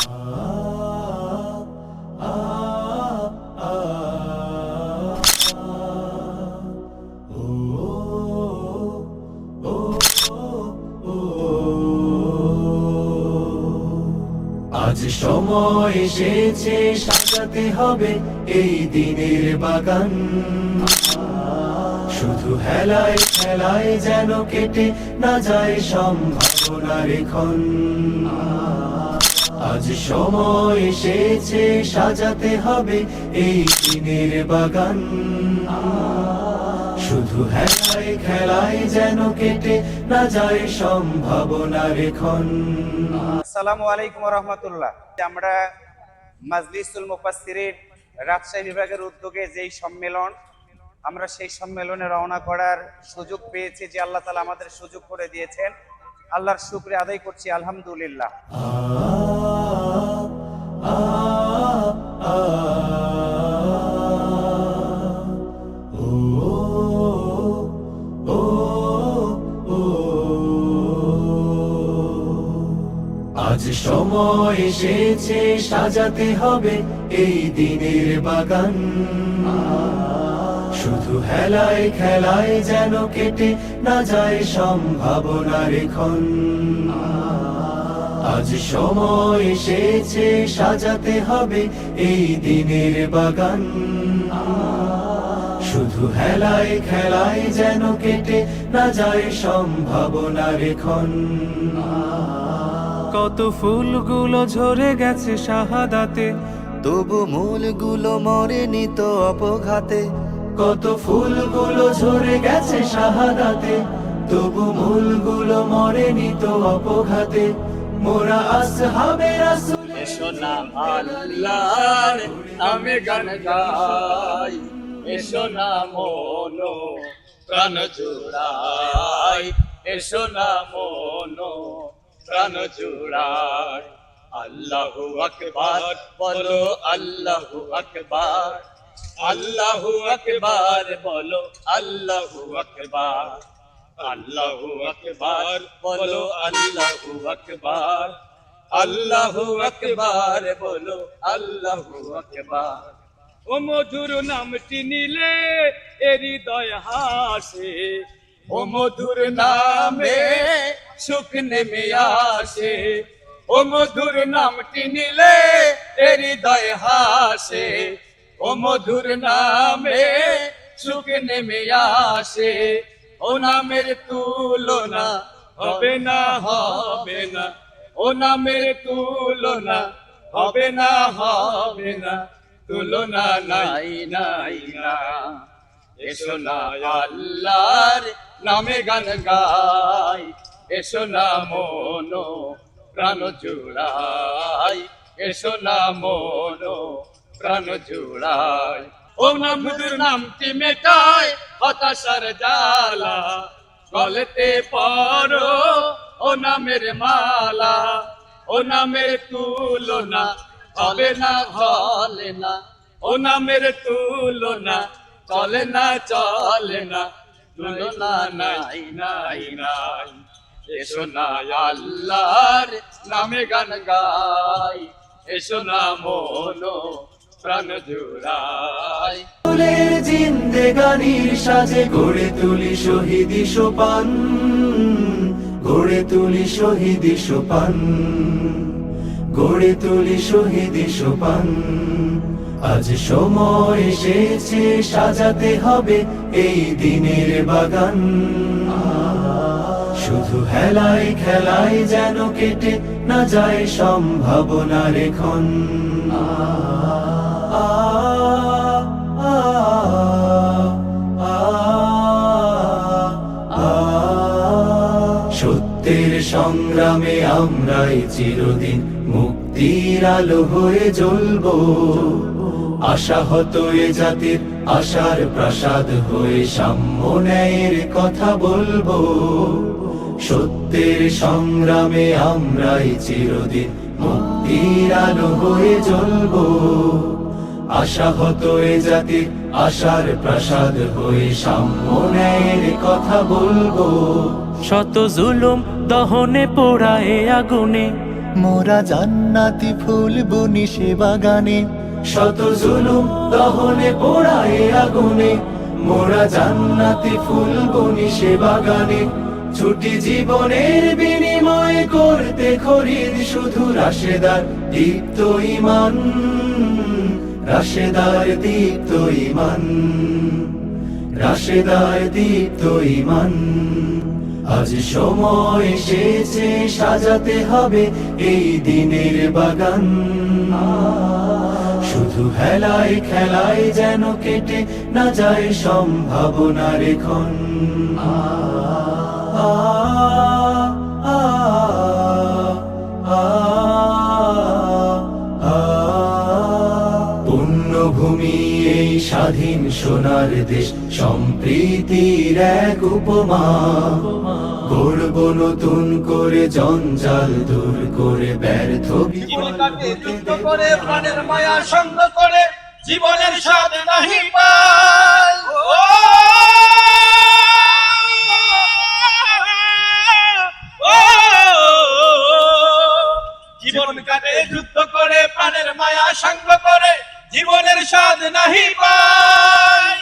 আজ সময় এসেছে সাজাতে হবে এই দিনের বাগান, শুধু হেলায় খেলায় যেন কেটে না যায় সম্ভাবনার ক্ষণ। আজ সময় এসেছে সাজাতে হবে এই দিনের বাগান, শুধু হেলায় খেলায় যেন কেটে না যায় সম্ভাবনার ক্ষণ। আসসালামু আলাইকুম ওয়া রাহমাতুল্লাহ। আমরা মাজলিসুল মুফাসসিরিন রাজশাহী বিভাগের উদ্যোগে যেই সম্মেলন, আমরা সেই সম্মেলনে রওনা করার সুযোগ পেয়েছি, যে আল্লাহ তাআলা আমাদের সুযোগ করে দিয়েছেন। আল্লাহর শুকরিয়া আদায় করছি, আলহামদুলিল্লাহ। আজ সময় এসেছে সাজাতে হবে এই দিনের বাগান, শুধু হেলায় খেলায় যেন কেটে না যায় সম্ভাবনার ক্ষণ। আজ সময় এসেছে সাজাতে হবে এই দিনের বাগান, শুধু হেলায় খেলায় যেন কেটে না যায় সম্ভাবনার ক্ষণ। কত ফুলগুলো ঝরে গেছে শাহাদাতে, তবু মূলগুলো মরেনি তো অপঘাতে। কত ফুলগুলো ঝরে গেছে শাহাদাতে, তবু মূলগুলো মরেনি তো অপঘাতে। মোরা আসহাবে রাসূল, এসো না আল্লাহর নামে গান গাই, এসো না মনো প্রাণ জুড়াই, এসো না মনো প্রাণ জুড়াই। আল্লাহু আকবার বলো, আল্লাহু আকবার, আল্লাহু আকবার বলো, আল্লাহু আকবার, আল্লাহু আকবার বলো, আল্লাহু আকবার, আল্লাহু আকবার বলো, আল্লাহু আকবার। ও মধুর নামটি নিলে এ হৃদয় হাসে, ও মধুর নামে সুখ নেমে আসে, ও মধুর নামটি নিলে এ হৃদয় হাসে, ও মধুর নামে সুখ নেমে আসে। ও নামের তুলনা হবে না, হবে না, ও নামের তুলনা হবে না, হবে না, তুলনা নাই নাই না। এসো না আল্লাহর নামে গান গাই, এসো না মনো প্রাণ জুড়াই, এসো না মনো প্রাণ জুড়াই। ও নামের নামটি মেটায় হতাশার জ্বালা, গলেতে পরো ও নামের মালা। ও নামের তুলনা চলে না, চলে না, ও নামের তুলনা চলে না, চলে না, তুলনা নাই নাই নাই। এসো না আল্লাহর নামে গান গাই, এসো না মনো প্রাণ জুড়াই। ফুলের জিন্দেগানির সাজে গড়ে তুলি শহীদি সোপান, গড়ে তুলি শহীদি সোপান, গড়ে তুলি শহীদি সোপান। আজ সময় এসেছে সাজাতে হবে এই দিনের বাগান, শুধু হেলায় খেলায় যেন কেটে না যায় সম্ভাবনার ক্ষণ। সত্যের সংগ্রামে আমরাই চিরদিন মুক্তির আলো হয়ে জ্বলবো, আশাহত এ জাতির আশার প্রাসাদ হয়ে সাম্য ন্যায়ের কথা বলবো। সত্যের সংগ্রামে আমরাই চিরদিন মুক্তির আলো হয়ে জ্বলবো, আশাহত এ জাতির আশার প্রাসাদ হয়ে সাম্য ন্যায়ের কথা বলবো। শত জুলুম দহনে পোড়ায় আগুনে, মোরা জান্নাতি ফুল বুনি সে বাগানে, শত জুলুম দহনে পোড়ায় আগুনে, মোরা জান্নাতি ফুল বনি সে বাগানে। ছুটি জীবনের বিনিময় করতে খরিদ শুধু রাশেদার দীপ্ত ঈমান, রাশেদার দীপ্ত ঈমান, রাশেদার দীপ্ত ঈমান। আজ সময় এসেছে সাজাতে হবে এই দিনের বাগান, শুধু হেলায় খেলায় যেন কেটে না যায় সম্ভাবনার ক্ষণ। পুণ্যভূমি এই স্বাধীন সোনার দেশ, সম্প্রীতির এক উপমা। গড়ব নতুন করে জঞ্জাল দূর করে, ব্যর্থ জীবনটাকে যুদ্ধ করে প্রাণের মায়া সঙ্গ করে জীবনের স্বাদ নাহি পাই। জীবন কাটে যুদ্ধ করে প্রাণের মায়া সঙ্গ করে জীবনের স্বাদ নাহি পাই।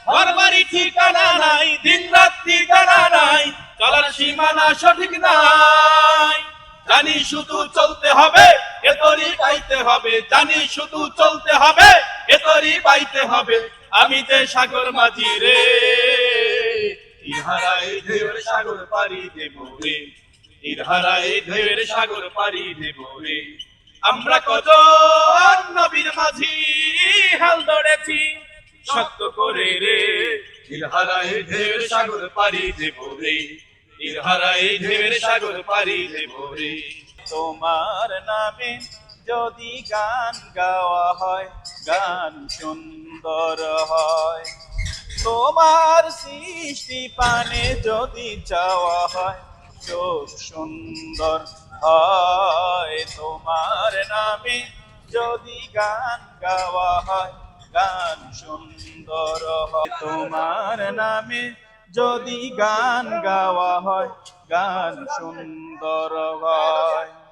ঘর বাড়ি ঠিকানা নাই, দিন রাত্রি জানা নাই, চলার সীমানা সঠিক নাই। জানি শুধু চলতে হবে এতরি পাইতে হবে, জানি শুধু চলতে হবে এতরি পাইতে হবে। আমি যে সাগর মাঝি রে, ইহারাই ঢেউয়ের সাগর পাড়ি দেব রে, ইহারাই ঢেউয়ের সাগর পাড়ি দেব রে। আমরা কজন নবীর মাঝি হাল ধরেছি শক্ত করে রে, ইহারাই ঢেউয়ের সাগর পাড়ি দেব রে, ইহারাই ঢেউয়ের সাগর পাড়ি দেব রে। তোমার নামে যদি গান গাওয়া হয়, গান সুন্দর হয়। তোমার সৃষ্টি পানে যদি চাওয়া হয়, চোখ সুন্দর হয়। তোমার নামে যদি গান গাওয়া হয়, গান সুন্দর হয়। তোমার নামে যদি গান গাওয়া হয়, গান সুন্দর হয়।